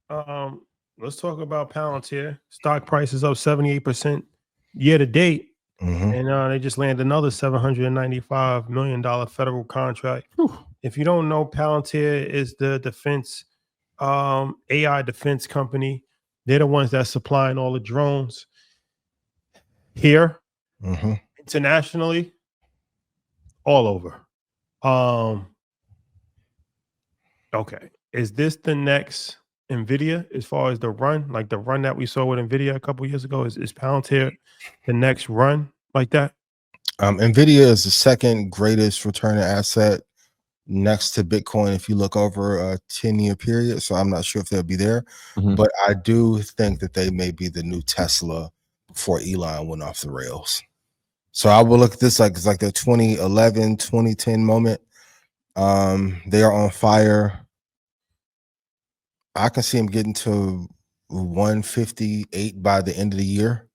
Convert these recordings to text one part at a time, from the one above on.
Um, let's talk about Palantir. Stock price is up 78% year to date, Hmm. and they just landed another $795 million federal contract. Whew. If you don't know, Palantir is the defense AI defense company. They're the ones that's supplying all the drones here, Hmm. internationally, all over. Um, okay. Is this the next Nvidia as far as the run? Like the run that we saw with Nvidia a couple years ago? Is Palantir the next run like that? Nvidia is the second greatest returning asset next to Bitcoin if you look over a 10-year period. So I'm not sure if they'll be there, Mhm. but I do think that they may be the new Tesla before Elon went off the rails. So I will look at this like it's like the 2011, 2010 moment. They are on fire. I can see them getting to 158 by the end of the year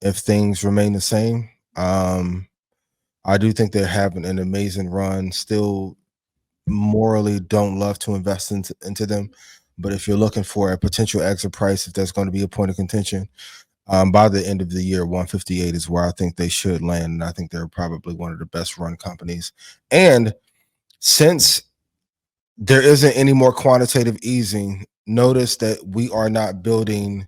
if things remain the same. I do think they're having an amazing run. Still morally don't love to invest into them. But if you're looking for a potential exit price, if that's going to be a point of contention, by the end of the year, 158 is where I think they should land. And I think they're probably one of the best run companies. And since there isn't any more quantitative easing, notice that we are not building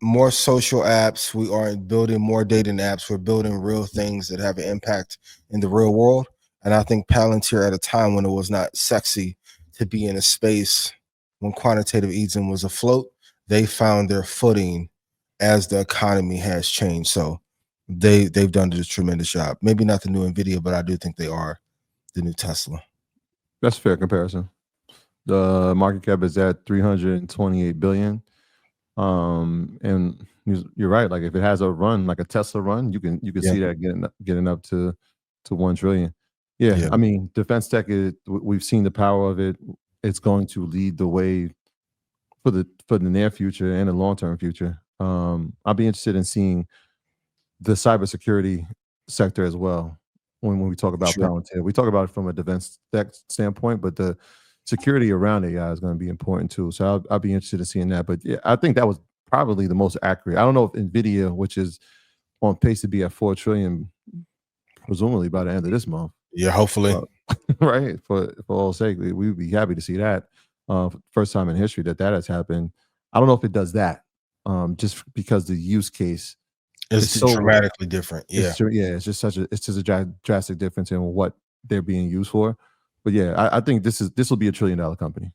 more social apps. We aren't building more dating apps. We're building real things that have an impact in the real world. And I think Palantir, at a time when it was not sexy to be in a space when quantitative easing was afloat, they found their footing as the economy has changed. So they've done a tremendous job. Maybe not the new Nvidia, but I do think they are the new Tesla. That's a fair comparison. The market cap is at 328 billion. And you're right. Like if it has a run, like a Tesla run, you can Yeah. see that getting up to 1 trillion. Yeah, Yeah. I mean, defense tech is. We've seen the power of it. It's going to lead the way for the near future and the long term future. I'll be interested in seeing the cybersecurity sector as well. When we talk about Sure. Palantir, we talk about it from a defense tech standpoint, but the security around AI is going to be important too. So I'll be interested in seeing that. But yeah, I think that was probably the most accurate. I don't know if Nvidia, which is on pace to be at 4 trillion, presumably by the end of this month, Yeah, hopefully. right? For all sake, we would be happy to see that. First time in history that has happened. I don't know if it does that, just because the use case It's is so dramatically different. Yeah. it's just a drastic difference in what they're being used for. But yeah, I think this will be $1 trillion company.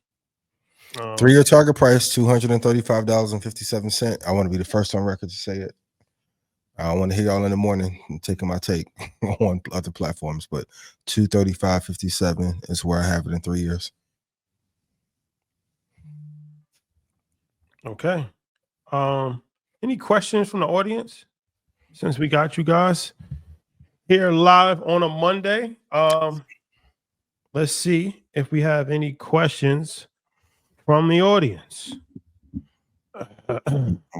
3-year target price, $235.57. I want to be the first on record to say it. I want to hear y'all in the morning taking my take on other platforms, but 235.57 is where I have it in 3 years. Okay. Any questions from the audience? Since we got you guys here live on a Monday, let's see if we have any questions from the audience.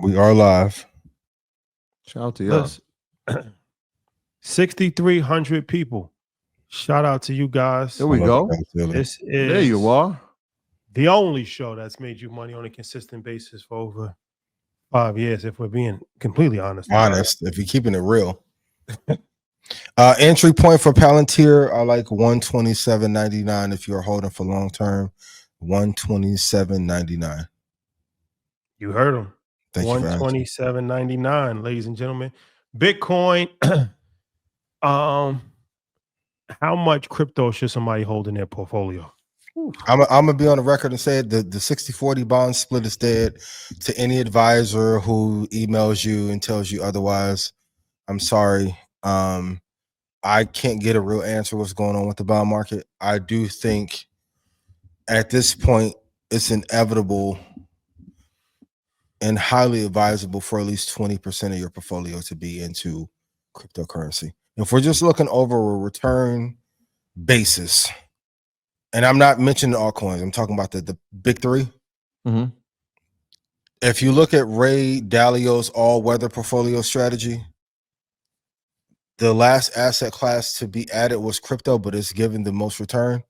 We are live. Shout out to y'all. 6,300 people. Shout out to you guys. There we go. This is There you are. the only show that's made you money on a consistent basis for over 5 years, if we're being completely honest. If you're keeping it real. Entry point for Palantir, I like 127.99 if you're holding for long term. 127.99. You heard them. Thank you for asking. 127.99, ladies and gentlemen. Bitcoin. How much crypto should somebody hold in their portfolio? I'm gonna be on the record and say it, the 60-40 bond split is dead. To any advisor who emails you and tells you otherwise, I'm sorry. I can't get a real answer what's going on with the bond market. I do think at this point it's inevitable and highly advisable for at least 20% of your portfolio to be into cryptocurrency. If we're just looking over a return basis, and I'm not mentioning altcoins, I'm talking about the big three. Mm-hmm. If you look at Ray Dalio's all-weather portfolio strategy, the last asset class to be added was crypto, but it's given the most return.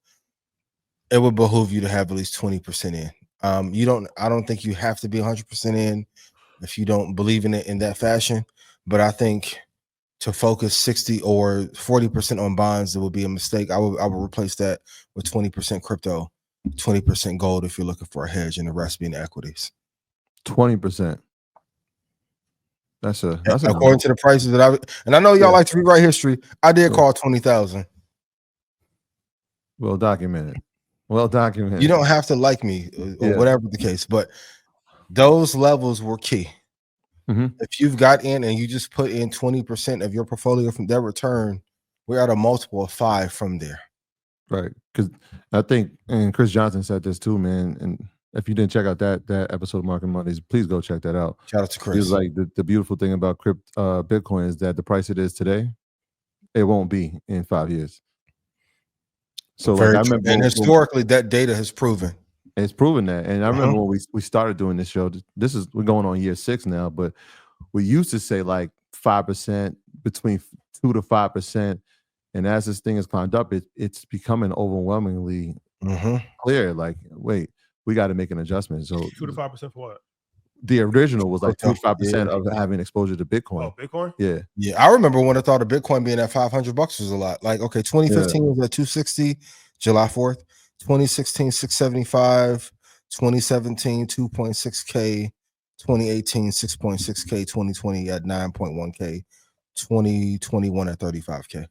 It would behoove you to have at least 20% in. I don't think you have to be 100% in if you don't believe in it in that fashion. But I think to focus 60 or 40% on bonds, it would be a mistake. I would replace that with 20% crypto, 20% gold if you're looking for a hedge, and the rest being equities. 20%. That's a according to the prices that I know y'all like to rewrite history. I did call 20,000. Well documented. Well documented. You don't have to like me or whatever the case, but those levels were key. If you've got in and you just put in 20% of your portfolio from their return, we're at a multiple of 5 from there. Right. Because I think, and Chris Johnson said this too, man. And if you didn't check out that episode of Market Mondays, please go check that out. Shout out to Chris. He was like, the beautiful thing about Bitcoin is that the price it is today, it won't be in 5 years. So like, I remember, and historically, that data has proven. It's proven that. And I remember when we started doing this show, we're going on year 6 now, but we used to say like 5%, between 2 to 5%. And as this thing has climbed up, it's becoming overwhelmingly clear. Like, wait, we got to make an adjustment. So 2 to 5% for what? The original was like 2 to 5% of having exposure to Bitcoin. Oh, Bitcoin? Yeah. I remember when I thought of Bitcoin being at $500 was a lot. Like, okay, 2015 was at 260, July 4th. 2016, 675. 2017, 2.6K. 2018, 6.6K. 2020 at 9.1K. 2021 at 35K.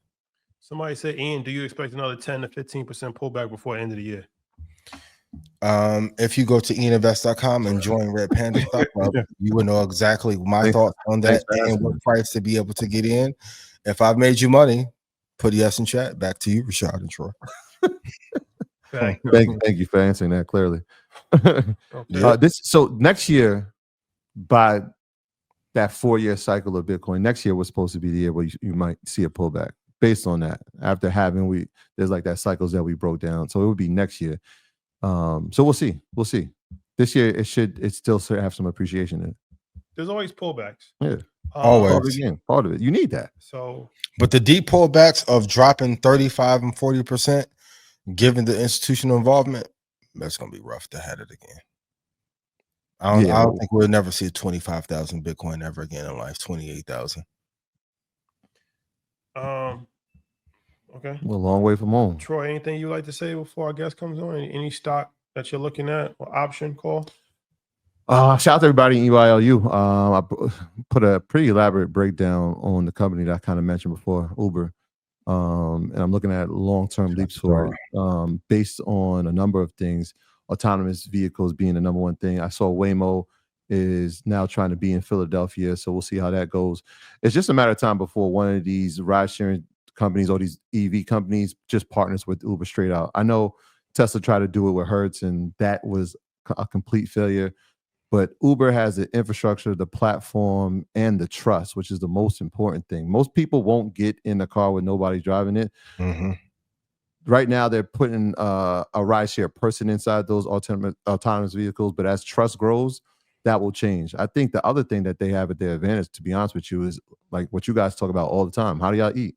Somebody said, Ian, do you expect another 10 to 15% pullback before the end of the year? If you go to ianinvest.com and join Red Panda Stock Club, you will know exactly my thoughts on that and what price to be able to get in. If I've made you money, put yes in chat. Back to you, Rashad and Troy. Thank you for answering that clearly. So next year, by that 4-year cycle of Bitcoin, next year was supposed to be the year where you might see a pullback based on that. After there's like that cycles that we broke down. So it would be next year. So we'll see. This year it still have some appreciation in it. There's always pullbacks. Yeah. Always. Part of it. You need that. So, but the deep pullbacks of dropping 35 and 40%, given the institutional involvement, that's gonna be rough to have it again. I don't think we'll never see 25,000 Bitcoin ever again in life. 28,000. Okay. We're a long way from home. Troy, anything you like to say before our guest comes on? Any stock that you're looking at or option call? Shout out to everybody in EYLU. I put a pretty elaborate breakdown on the company that I kind of mentioned before, Uber. And I'm looking at long-term leaps for it, based on a number of things. Autonomous vehicles being the number one thing. I saw Waymo is now trying to be in Philadelphia, so we'll see how that goes. It's just a matter of time before one of these ride-sharing companies or these EV companies just partners with Uber straight out. I know Tesla tried to do it with Hertz, and that was a complete failure. But Uber has the infrastructure, the platform, and the trust, which is the most important thing. Most people won't get in the car with nobody driving it. Right now, they're putting a rideshare person inside those autonomous vehicles. But as trust grows, that will change. I think the other thing that they have at their advantage, to be honest with you, is like what you guys talk about all the time. How do y'all eat?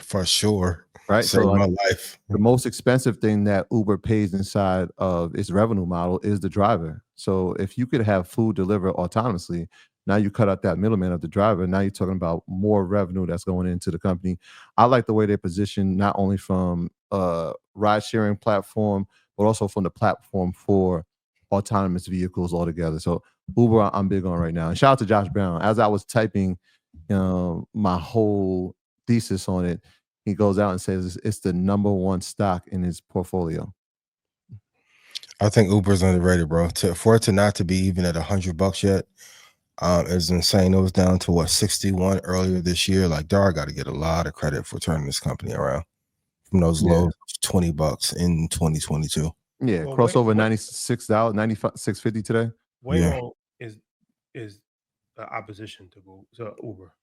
For sure. Right. Saved so my life. The most expensive thing that Uber pays inside of its revenue model is the driver. So if you could have food delivered autonomously, now you cut out that middleman of the driver. Now you're talking about more revenue that's going into the company. I like the way they're positioned, not only from a ride sharing platform, but also from the platform for autonomous vehicles altogether. So Uber, I'm big on right now. And shout out to Josh Brown. As I was typing my whole thesis on it, he goes out and says it's the number one stock in his portfolio. I think Uber's underrated, bro. For it to not to be even at $100 yet is insane. It was down to what, 61 earlier this year. Like, Dar got to get a lot of credit for turning this company around from those lows, $20 in 2022. Yeah, well, crossover $96, $96.50 today. Waymo is the opposition to Uber.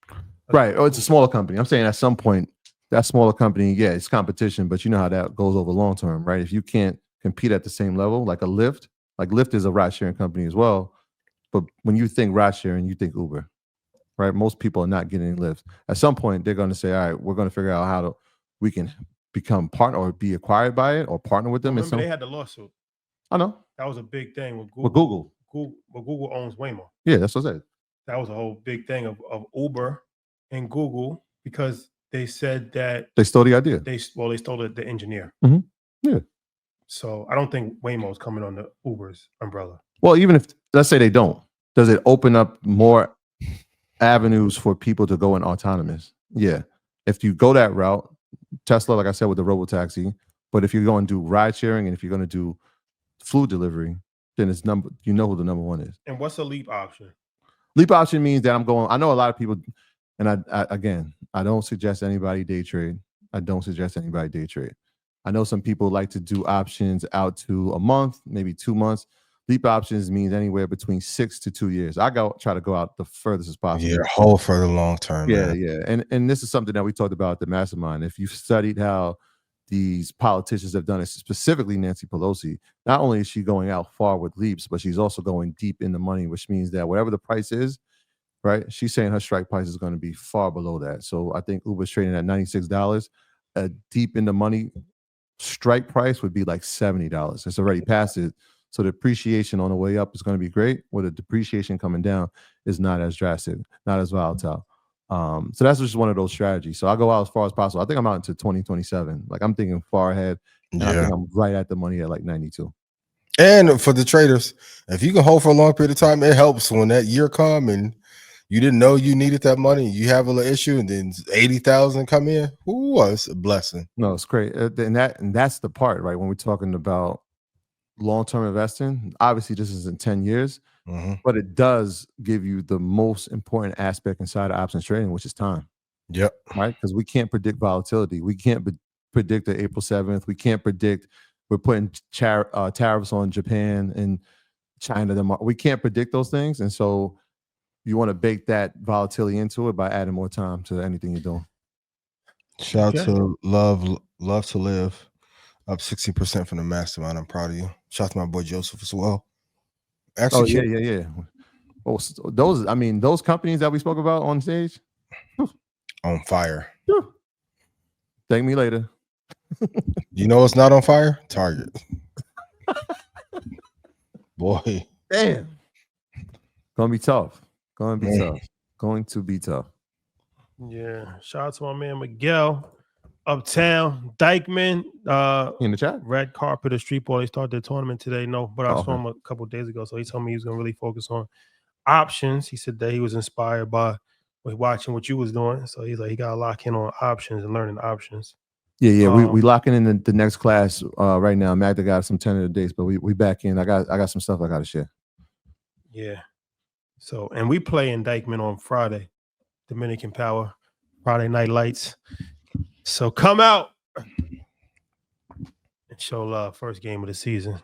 Right. Oh, it's a smaller company. I'm saying at some point, that smaller company, it's competition, but you know how that goes over long term, right? If you can't compete at the same level, like a Lyft, is a ride sharing company as well. But when you think ride sharing, you think Uber, right? Most people are not getting any Lyft. At some point, they're going to say, all right, we're going to figure out how we can become partner or be acquired by it or partner with them. Remember, they had the lawsuit. I know. That was a big thing with Google. With Google. Google owns Waymo. Yeah, that's what I said. That was a whole big thing of Uber and Google because they said that They stole the idea. they stole the engineer. Mhm. Yeah. So I don't think Waymo is coming on the Uber's umbrella. Well, even if, let's say they don't, does it open up more avenues for people to go in autonomous? Yeah. If you go that route, Tesla, like I said, with the robotaxi, but if you're going to do ride sharing and if you're going to do food delivery, then it's you know who the number one is. And what's a leap option? Leap option means that I know a lot of people, and I don't suggest anybody day trade. I know some people like to do options out to a month, maybe 2 months. Leap options means anywhere between 6 to 2 years. I try to go out the furthest as possible. Yeah, hold for the long term. Yeah, man. yeah. And this is something that we talked about at the mastermind. If you've studied how these politicians have done it, specifically Nancy Pelosi, not only is she going out far with leaps, but she's also going deep in the money, which means that whatever the price is, right? She's saying her strike price is going to be far below that. So I think Uber's trading at $96. A deep in the money strike price would be like $70. It's already past it. So the appreciation on the way up is going to be great. With the depreciation coming down is not as drastic, not as volatile. So that's just one of those strategies. So I'll go out as far as possible. I think I'm out into 2027. Like I'm thinking far ahead. And I think I'm right at the money at like 92. And for the traders, if you can hold for a long period of time, it helps when that year come and you didn't know you needed that money. You have a little issue, and then 80,000 come in. Ooh, it's a blessing. No, it's great. And that's the part, right? When we're talking about long-term investing, obviously this isn't 10 years, but it does give you the most important aspect inside of options trading, which is time. Yep. Right? Because we can't predict volatility. We can't predict the April 7th. We can't predict we're putting tariffs on Japan and China. We can't predict those things. And so you want to bake that volatility into it by adding more time to anything you're doing. Shout out to Love to Live. Up 60% from the mastermind. I'm proud of you. Shout out to my boy Joseph as well. Actually, yeah. Oh, those companies that we spoke about on stage, on fire. Thank me later. You know what's not on fire? Target. Boy. Damn. Gonna be tough. Going to be tough. Yeah. Shout out to my man Miguel. Uptown, Dykeman, in the chat, Red Carpet, Street Ball. They started their tournament today. No, but I saw him a couple of days ago. So he told me he was going to really focus on options. He said that he was inspired by watching what you was doing. So he's like, he got to lock in on options and learning options. Yeah. We locking in the next class right now. Magda got some tentative dates, but we back in. I got some stuff I got to share. Yeah. So, and we play in Dykeman on Friday, Dominican Power, Friday Night Lights. So come out and show love. First game of the season.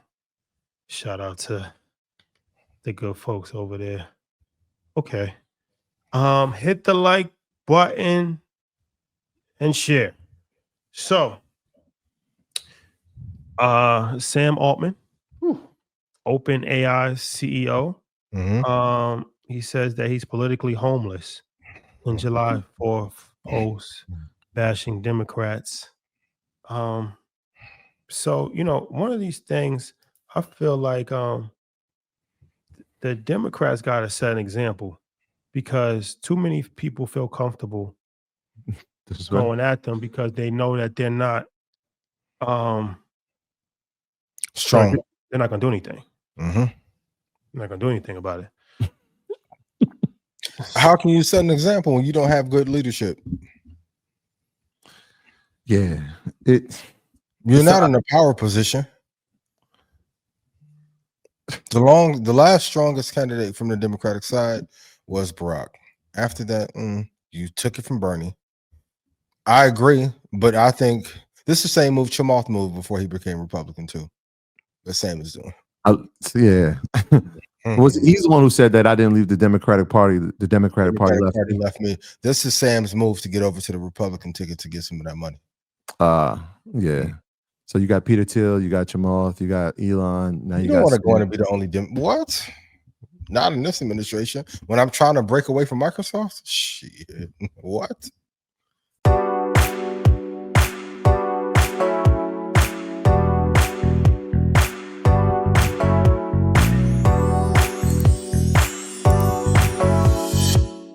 Shout out to the good folks over there. Okay. Hit the like button and share. So Sam Altman, OpenAI CEO. He says that he's politically homeless in July 4th post bashing Democrats. So, one of these things, I feel like the Democrats got to set an example because too many people feel comfortable going at them because they know that they're not strong. They're not going to do anything. They're not going to do anything about it. How can you set an example when you don't have good leadership? Yeah, you're not in a power position. The last strongest candidate from the Democratic side was Barack. After that, you took it from Bernie. I agree, but I think this is the same move Chamath moved before he became Republican too. The same as doing. Yeah. He's the one who said that I didn't leave the Democratic Party. The Democratic Party left me. This is Sam's move to get over to the Republican ticket to get some of that money. Yeah. So you got Peter Thiel, you got Chamath, you got Elon. Now you don't want to go in and be the only what? Not in this administration. When I'm trying to break away from Microsoft, shit. What?